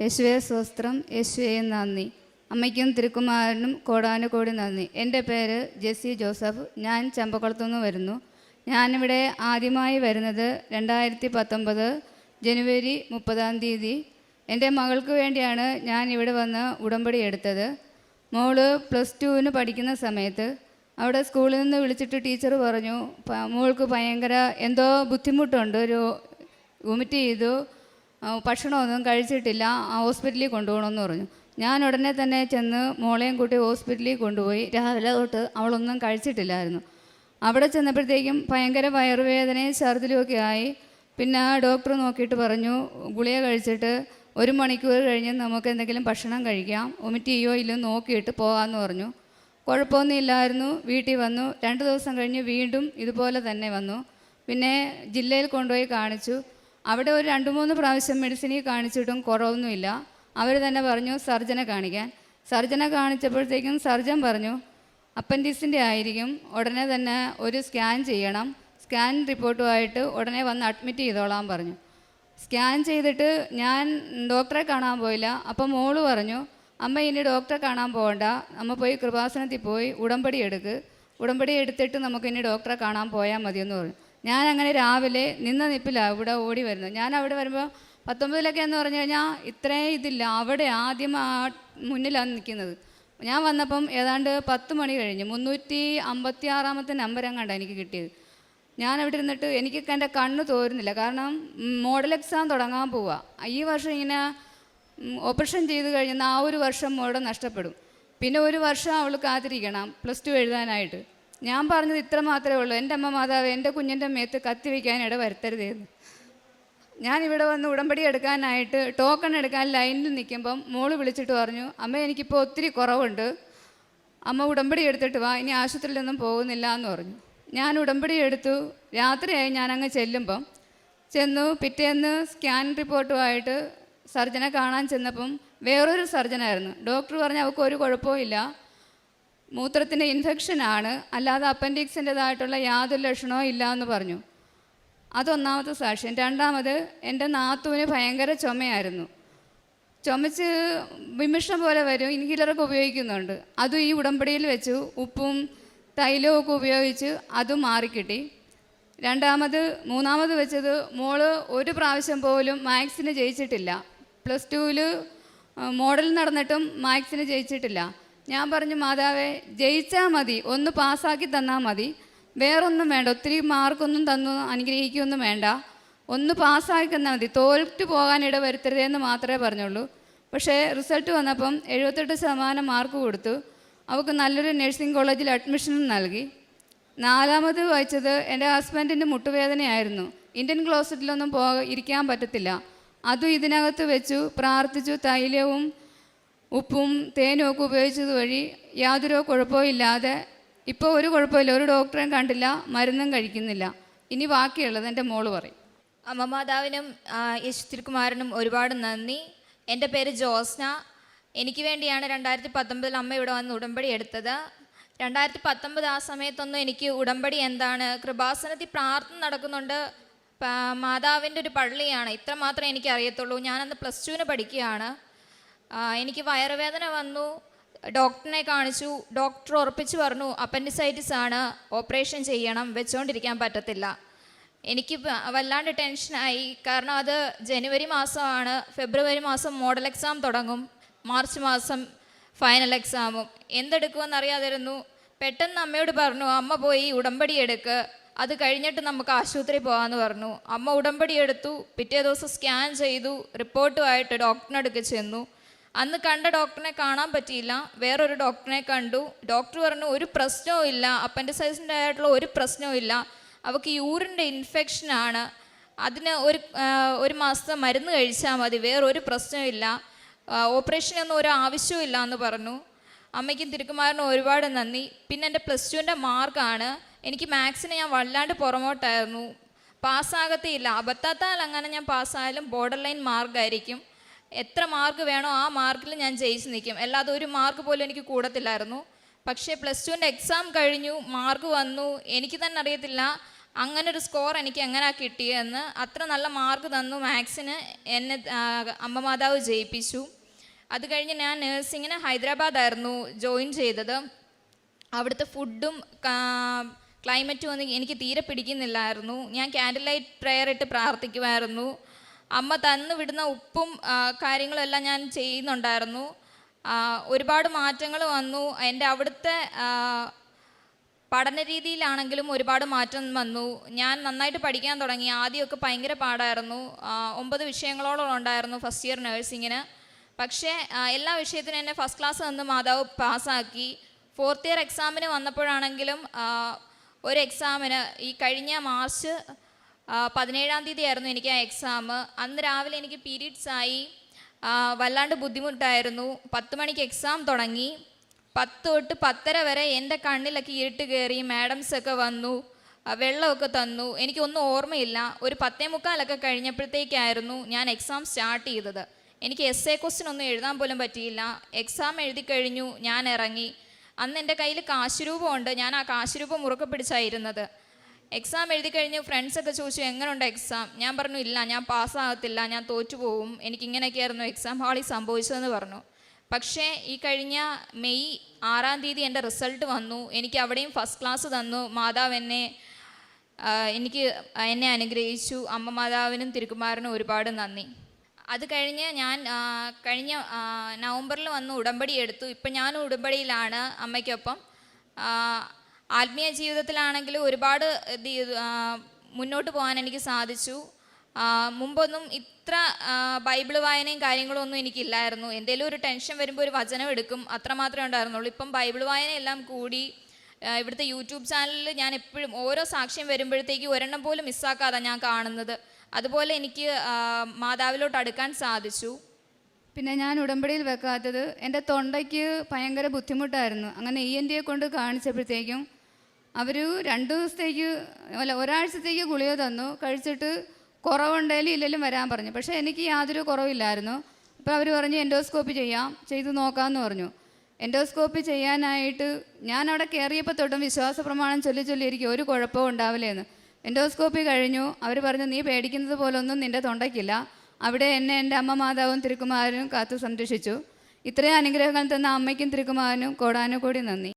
യേശുവേ സ്വസ്ത്രം, യേശുവേ നന്ദി. അമ്മയ്ക്കും തിരുക്കുമാരനും കോടാനുകോടി നന്ദി. എൻ്റെ പേര് ജെസ്സി ജോസഫ്. ഞാൻ ചമ്പക്കുളത്തുനിന്ന് വരുന്നു. ഞാനിവിടെ ആദ്യമായി വരുന്നത് 2019 ജനുവരി 30 എൻ്റെ മകൾക്ക് വേണ്ടിയാണ് ഞാൻ ഇവിടെ വന്ന് ഉടമ്പടി എടുത്തത്. മോള് +2 പഠിക്കുന്ന സമയത്ത് അവിടെ സ്കൂളിൽ നിന്ന് വിളിച്ചിട്ട് ടീച്ചർ പറഞ്ഞു, മോൾക്ക് ഭയങ്കര എന്തോ ബുദ്ധിമുട്ടുണ്ട്, വൊമിറ്റ് ചെയ്തു, ഭക്ഷണമൊന്നും കഴിച്ചിട്ടില്ല, ഹോസ്പിറ്റലിൽ കൊണ്ടുപോകണമെന്ന് പറഞ്ഞു. ഞാൻ ഉടനെ തന്നെ ചെന്ന് മോളെയും കൂട്ടി ഹോസ്പിറ്റലിൽ കൊണ്ടുപോയി. രാവിലെ തൊട്ട് അവളൊന്നും കഴിച്ചിട്ടില്ലായിരുന്നു. അവിടെ ചെന്നപ്പോഴത്തേക്കും ഭയങ്കര വയറുവേദനയും ഛർദിലുമൊക്കെ ആയി. പിന്നെ ഡോക്ടർ നോക്കിയിട്ട് പറഞ്ഞു, ഗുളിക കഴിച്ചിട്ട് 1 മണിക്കൂർ കഴിഞ്ഞ് നമുക്ക് എന്തെങ്കിലും ഭക്ഷണം കഴിക്കാം, വൊമിറ്റ് ചെയ്യോ ഇല്ലോ നോക്കിയിട്ട് പോകാമെന്ന് പറഞ്ഞു. കുഴപ്പമൊന്നും ഇല്ലായിരുന്നു. വീട്ടിൽ വന്നു. 2 ദിവസം കഴിഞ്ഞ് വീണ്ടും ഇതുപോലെ തന്നെ വന്നു. പിന്നെ ജില്ലയിൽ കൊണ്ടുപോയി കാണിച്ചു. അവിടെ ഒരു 2-3 പ്രാവശ്യം മെഡിസിനിൽ കാണിച്ചിട്ടും കുറവൊന്നുമില്ല. അവർ തന്നെ പറഞ്ഞു സർജനെ കാണിക്കാൻ. സർജനെ കാണിച്ചപ്പോഴത്തേക്കും സർജൻ പറഞ്ഞു അപ്പൻഡിക്സിൻ്റെ ആയിരിക്കും, ഉടനെ തന്നെ ഒരു സ്കാൻ ചെയ്യണം, സ്കാൻ റിപ്പോർട്ടുമായിട്ട് ഉടനെ വന്ന് അഡ്മിറ്റ് ചെയ്തോളാൻ പറഞ്ഞു. സ്കാൻ ചെയ്തിട്ട് ഞാൻ ഡോക്ടറെ കാണാൻ പോയില്ല. അപ്പം മോള് പറഞ്ഞു, അമ്മ ഇനി ഡോക്ടറെ കാണാൻ പോകണ്ട, അമ്മ പോയി കൃപാസനത്തിൽ പോയി ഉടമ്പടി എടുത്തിട്ട് നമുക്ക് ഇനി ഡോക്ടറെ കാണാൻ പോയാൽ മതിയെന്ന് പറഞ്ഞു. ഞാൻ അങ്ങനെ രാവിലെ നിന്ന നിപ്പിലാണ് ഇവിടെ ഓടി വരുന്നത്. ഞാൻ അവിടെ വരുമ്പോൾ 19 എന്ന് പറഞ്ഞു കഴിഞ്ഞാൽ ഇത്രയും ഇതില്ല, അവിടെ ആദ്യം മുന്നിലാണ് നിൽക്കുന്നത്. ഞാൻ വന്നപ്പം ഏതാണ്ട് 10 മണി കഴിഞ്ഞ് 356 നമ്പർ എങ്ങാണ്ടാണ് എനിക്ക് കിട്ടിയത്. ഞാൻ അവിടെ ഇരുന്നിട്ട് എനിക്കൊക്കെ എൻ്റെ കണ്ണ് തോരുന്നില്ല. കാരണം മോഡൽ എക്സാം തുടങ്ങാൻ പോവുക. ഈ വർഷം ഇങ്ങനെ ഓപ്പറേഷൻ ചെയ്ത് കഴിഞ്ഞാൽ ആ ഒരു വർഷം മോളുടെ നഷ്ടപ്പെടും. പിന്നെ ഒരു വർഷം അവൾ കാത്തിരിക്കണം +2 എഴുതാനായിട്ട്. ഞാൻ പറഞ്ഞത് ഇത്ര മാത്രമേ ഉള്ളൂ, എൻ്റെ അമ്മ മാതാവ് എൻ്റെ കുഞ്ഞിൻ്റെ മേത്ത് കത്തി വയ്ക്കാൻ ഇട വരുത്തരുതേന്ന്. ഞാനിവിടെ വന്ന് ഉടമ്പടി എടുക്കാനായിട്ട് ടോക്കൺ എടുക്കാൻ ലൈനിൽ നിൽക്കുമ്പം മോള് വിളിച്ചിട്ട് പറഞ്ഞു, അമ്മ എനിക്കിപ്പോൾ ഒത്തിരി കുറവുണ്ട്, അമ്മ ഉടമ്പടി എടുത്തിട്ട് വാ, ഇനി ആശുപത്രിയിലൊന്നും പോകുന്നില്ല എന്ന് പറഞ്ഞു. ഞാൻ ഉടമ്പടി എടുത്തു. രാത്രിയായി ഞാനങ്ങ് ചെന്നു. പിറ്റേന്ന് സ്കാൻ റിപ്പോർട്ടുമായിട്ട് സർജനെ കാണാൻ ചെന്നപ്പം വേറൊരു സർജനായിരുന്നു. ഡോക്ടർ പറഞ്ഞു അവൾക്ക് ഒരു കുഴപ്പമില്ല, മൂത്രത്തിൻ്റെ ഇൻഫെക്ഷനാണ്, അല്ലാതെ അപ്പൻഡിക്സിൻ്റെതായിട്ടുള്ള യാതൊരു ലക്ഷണവും ഇല്ല എന്ന് പറഞ്ഞു. അതൊന്നാമത്തെ സാക്ഷ്യം. രണ്ടാമത് എൻ്റെ നാത്തൂന് ഭയങ്കര ചുമയായിരുന്നു. ചുമച്ച് വിമിഷം പോലെ വരും, ഇൻഹീലറൊക്കെ ഉപയോഗിക്കുന്നുണ്ട്. അതും ഈ ഉടമ്പടിയിൽ വെച്ചു ഉപ്പും തൈലവും ഒക്കെ ഉപയോഗിച്ച് അതും മാറിക്കിട്ടി. മൂന്നാമത് വെച്ചത് മോള് ഒരു പ്രാവശ്യം പോലും മാത്സിന് ജയിച്ചിട്ടില്ല. +2 മോഡൽ നടന്നിട്ടും മാത്സിന് ജയിച്ചിട്ടില്ല. ഞാൻ പറഞ്ഞു, മാതാവേ ജയിച്ചാൽ മതി, ഒന്ന് പാസ്സാക്കി തന്നാൽ മതി, വേറൊന്നും വേണ്ട, ഒത്തിരി മാർക്കൊന്നും തന്നു അനുഗ്രഹിക്കുകയൊന്നും വേണ്ട, ഒന്ന് പാസ്സാക്കി തന്നാൽ മതി, തോൽറ്റ് പോകാൻ ഇട വരുത്തരുതെന്ന് മാത്രമേ പറഞ്ഞുള്ളൂ. പക്ഷേ റിസൾട്ട് വന്നപ്പം 78% മാർക്ക് കൊടുത്തു. അവൾക്ക് നല്ലൊരു നഴ്സിംഗ് കോളേജിൽ അഡ്മിഷനും നൽകി. 4മത് വായിച്ചത് എൻ്റെ ഹസ്ബൻഡിൻ്റെ മുട്ടുവേദനയായിരുന്നു. ഇന്ത്യൻ ക്ലോസറ്റിലൊന്നും ഇരിക്കാൻ പറ്റത്തില്ല. അതും ഇതിനകത്ത് വെച്ചു പ്രാർത്ഥിച്ചു. തൈലവും ഉപ്പും തേനും ഒക്കെ ഉപയോഗിച്ചത് വഴി യാതൊരു കുഴപ്പവും ഇല്ലാതെ ഇപ്പോൾ ഒരു കുഴപ്പമില്ല, ഒരു ഡോക്ടറെയും കണ്ടില്ല, മരുന്നും കഴിക്കുന്നില്ല. ഇനി ബാക്കിയുള്ളത് എൻ്റെ മോള് പറയും. അമ്മ മാതാവിനും യേശു തിരുക്കുമാരനും ഒരുപാട് നന്ദി. എൻ്റെ പേര് ജോസ്ന. എനിക്ക് വേണ്ടിയാണ് 2019 അമ്മ ഇവിടെ വന്ന് ഉടമ്പടി എടുത്തത്. 2019 ആ സമയത്തൊന്നും എനിക്ക് ഉടമ്പടി എന്താണ്, കൃപാസനത്തിൽ പ്രാർത്ഥന നടക്കുന്നുണ്ട്, മാതാവിൻ്റെ ഒരു പള്ളിയാണ്, ഇത്ര മാത്രമേ എനിക്ക് അറിയത്തുള്ളൂ. ഞാനന്ന് +2 പഠിക്കുകയാണ്. എനിക്ക് വയറുവേദന വന്നു. ഡോക്ടറിനെ കാണിച്ചു. ഡോക്ടർ ഉറപ്പിച്ച് പറഞ്ഞു അപ്പൻഡിസൈറ്റിസ് ആണ്, ഓപ്പറേഷൻ ചെയ്യണം, വെച്ചുകൊണ്ടിരിക്കാൻ പറ്റത്തില്ല. എനിക്ക് വല്ലാണ്ട് ടെൻഷനായി. കാരണം അത് ജനുവരി മാസമാണ്, ഫെബ്രുവരി മാസം മോഡൽ എക്സാം തുടങ്ങും, മാർച്ച് മാസം ഫൈനൽ എക്സാമും. എന്തെടുക്കുമെന്നറിയാതിരുന്നു. പെട്ടെന്ന് അമ്മയോട് പറഞ്ഞു, അമ്മ പോയി ഉടമ്പടി എടുക്ക്, അത് കഴിഞ്ഞിട്ട് നമുക്ക് ആശുപത്രി പോകാമെന്ന് പറഞ്ഞു. അമ്മ ഉടമ്പടി എടുത്തു. പിറ്റേ ദിവസം സ്കാൻ ചെയ്തു. റിപ്പോർട്ടുമായിട്ട് ഡോക്ടറിനടുക്ക് ചെന്നു. അന്ന് കണ്ട ഡോക്ടറിനെ കാണാൻ പറ്റിയില്ല, വേറൊരു ഡോക്ടറിനെ കണ്ടു. ഡോക്ടർ പറഞ്ഞു ഒരു പ്രശ്നവും ഇല്ല, അപ്പൻഡിസൈറ്റിൻ്റെ ആയിട്ടുള്ള ഒരു പ്രശ്നവും ഇല്ല, അവൾക്ക് യൂറിൻ്റെ ഇൻഫെക്ഷനാണ്, അതിന് ഒരു മാസത്തെ മരുന്ന് കഴിച്ചാൽ മതി, വേറൊരു പ്രശ്നമില്ല, ഓപ്പറേഷനൊന്നും ഒരു ആവശ്യവും ഇല്ല എന്ന് പറഞ്ഞു. അമ്മയ്ക്കും തിരുക്കുമാരനും ഒരുപാട് നന്ദി. പിന്നെ എൻ്റെ +2 മാർക്കാണ്. എനിക്ക് മാത്സിന് ഞാൻ വല്ലാണ്ട് പുറമോട്ടായിരുന്നു, പാസ്സാകത്തേയില്ല. അബദ്ധത്താൽ അങ്ങനെ ഞാൻ പാസ്സായാലും ബോർഡർ ലൈൻ മാർക്കായിരിക്കും. എത്ര മാർക്ക് വേണോ ആ മാർക്കിൽ ഞാൻ ജയിച്ച് നിൽക്കും, അല്ലാതെ ഒരു മാർക്ക് പോലും എനിക്ക് കൂടത്തില്ലായിരുന്നു. പക്ഷേ +2 എക്സാം കഴിഞ്ഞു, മാർക്ക് വന്നു. എനിക്ക് തന്നെ അറിയത്തില്ല അങ്ങനൊരു സ്കോർ എനിക്ക് എങ്ങനെയാണ് കിട്ടിയതെന്ന്. അത്ര നല്ല മാർക്ക് തന്നു മാത്സിന് എന്നെ അമ്മ മാതാവ് ജയിപ്പിച്ചു. അത് കഴിഞ്ഞ് ഞാൻ നേഴ്സിങ്ങിന് ഹൈദരാബാദായിരുന്നു ജോയിൻ ചെയ്തത്. അവിടുത്തെ ഫുഡും ക്ലൈമറ്റും ഒന്നും എനിക്ക് തീരെ പിടിക്കുന്നില്ലായിരുന്നു. ഞാൻ ക്യാൻഡിൽ ലൈറ്റ് പ്രെയർ ഇട്ട് പ്രാർത്ഥിക്കുമായിരുന്നു. അമ്മ തന്നു വിടുന്ന ഉപ്പും കാര്യങ്ങളും എല്ലാം ഞാൻ ചെയ്യുന്നുണ്ടായിരുന്നു. ഒരുപാട് മാറ്റങ്ങൾ വന്നു. എൻ്റെ അവിടുത്തെ പഠന രീതിയിലാണെങ്കിലും ഒരുപാട് മാറ്റം വന്നു. ഞാൻ നന്നായിട്ട് പഠിക്കാൻ തുടങ്ങി. ആദ്യമൊക്കെ ഭയങ്കര പാടായിരുന്നു. 9 വിഷയങ്ങളോളം ഉണ്ടായിരുന്നു ഫസ്റ്റ് ഇയർ നേഴ്സിങ്ങിന്. പക്ഷേ എല്ലാ വിഷയത്തിനും എന്നെ ഫസ്റ്റ് ക്ലാസ് തന്ന് മാതാവ് പാസ്സാക്കി. 4th ഇയർ എക്സാമിന് വന്നപ്പോഴാണെങ്കിലും ഒരു എക്സാമിന് ഈ കഴിഞ്ഞ മാർച്ച് 17-ാം തീയതി ആയിരുന്നു എനിക്ക് ആ എക്സാം. അന്ന് രാവിലെ എനിക്ക് പീരീഡ്സ് ആയി. വല്ലാണ്ട് ബുദ്ധിമുട്ടായിരുന്നു. 10 മണിക്ക് എക്സാം തുടങ്ങി. 10 തൊട്ട് 10:30 വരെ എൻ്റെ കണ്ണിലൊക്കെ ഇരുട്ട് കയറി. മാഡംസൊക്കെ വന്നു, വെള്ളമൊക്കെ തന്നു. എനിക്കൊന്നും ഓർമ്മയില്ല. ഒരു 10:45 കഴിഞ്ഞപ്പോഴത്തേക്കായിരുന്നു ഞാൻ എക്സാം സ്റ്റാർട്ട് ചെയ്തത്. എനിക്ക് എസ്സേ ക്വസ്റ്റ്യൻ ഒന്നും എഴുതാൻ പോലും പറ്റിയില്ല. എക്സാം എഴുതി കഴിഞ്ഞു, ഞാൻ ഇറങ്ങി. അന്ന് എൻ്റെ കയ്യിൽ കാശുരൂപമുണ്ട്. ഞാൻ ആ കാശുരൂപം മുറുക്കെ പിടിച്ചായിരുന്നത്. എക്സാം എഴുതി കഴിഞ്ഞ് ഫ്രണ്ട്സൊക്കെ ചോദിച്ചു എങ്ങനെയുണ്ട് എക്സാം. ഞാൻ പറഞ്ഞു ഇല്ല, ഞാൻ പാസ്സാകത്തില്ല, ഞാൻ തോറ്റുപോകും, എനിക്കിങ്ങനെയൊക്കെയായിരുന്നു എക്സാം ഹാളിൽ സംഭവിച്ചതെന്ന് പറഞ്ഞു. പക്ഷേ ഈ കഴിഞ്ഞ മെയ് 6-ാം തീയതി എൻ്റെ റിസൾട്ട് വന്നു. എനിക്ക് അവിടെയും ഫസ്റ്റ് ക്ലാസ് തന്നു. മാതാവ് എന്നെ അനുഗ്രഹിച്ചു. അമ്മ മാതാവിനും തിരുക്കുമാരനും ഒരുപാട് നന്ദി. അത് കഴിഞ്ഞ് ഞാൻ കഴിഞ്ഞ നവംബറിൽ വന്ന് ഉടമ്പടി എടുത്തു. ഇപ്പം ഞാൻ ഉടമ്പടിയിലാണ് അമ്മയ്ക്കൊപ്പം. ആത്മീയ ജീവിതത്തിലാണെങ്കിലും ഒരുപാട് മുന്നോട്ട് പോകാൻ എനിക്ക് സാധിച്ചു. മുമ്പൊന്നും ഇത്ര ബൈബിൾ വായനയും കാര്യങ്ങളും ഒന്നും എനിക്കില്ലായിരുന്നു. എന്തെങ്കിലും ഒരു ടെൻഷൻ വരുമ്പോൾ ഒരു വചനം എടുക്കും, അത്രമാത്രമേ ഉണ്ടായിരുന്നുള്ളൂ. ഇപ്പം ബൈബിൾ വായനയെല്ലാം കൂടി. ഇവിടുത്തെ യൂട്യൂബ് ചാനലിൽ ഞാൻ എപ്പോഴും ഓരോ സാക്ഷ്യം വരുമ്പോഴത്തേക്ക് ഒരെണ്ണം പോലും മിസ്സാക്കാതെ ഞാൻ കാണുന്നത്. അതുപോലെ എനിക്ക് മാതാവിലോട്ട് അടുക്കാൻ സാധിച്ചു. പിന്നെ ഞാൻ ഉടമ്പടിയിൽ വെക്കാത്തത് എൻ്റെ തൊണ്ടയ്ക്ക് ഭയങ്കര ബുദ്ധിമുട്ടായിരുന്നു. അങ്ങനെ ENT കൊണ്ട് കാണിച്ചപ്പോഴത്തേക്കും അവർ 2 ദിവസത്തേക്ക് ഒരാഴ്ചത്തേക്ക് ഗുളിക തന്നു. കഴിച്ചിട്ട് കുറവുണ്ടെങ്കിലും ഇല്ലെങ്കിലും വരാൻ പറഞ്ഞു. പക്ഷേ എനിക്ക് യാതൊരു കുറവില്ലായിരുന്നു. അപ്പോൾ അവർ പറഞ്ഞു എൻഡോസ്കോപ്പി ചെയ്ത് നോക്കാമെന്ന് പറഞ്ഞു. എൻഡോസ്കോപ്പി ചെയ്യാനായിട്ട് ഞാൻ അവിടെ കയറിയപ്പോൾ തൊട്ടും വിശ്വാസ പ്രമാണം ചൊല്ലിയിരിക്കും ഒരു കുഴപ്പവും ഉണ്ടാവില്ലേന്ന്. എൻഡോസ്കോപ്പി കഴിഞ്ഞു. അവർ പറഞ്ഞു നീ പേടിക്കുന്നത് പോലൊന്നും നിൻ്റെ തൊണ്ടയ്ക്കില്ല. അവിടെ എന്നെ എൻ്റെ അമ്മ മാതാവും തിരുക്കുമാരനും കാത്തു സംരക്ഷിച്ചു. ഇത്രയും അനുഗ്രഹങ്ങൾ തന്ന അമ്മയ്ക്കും തിരുക്കുമാരനും കോടാനുകോടി നന്ദി.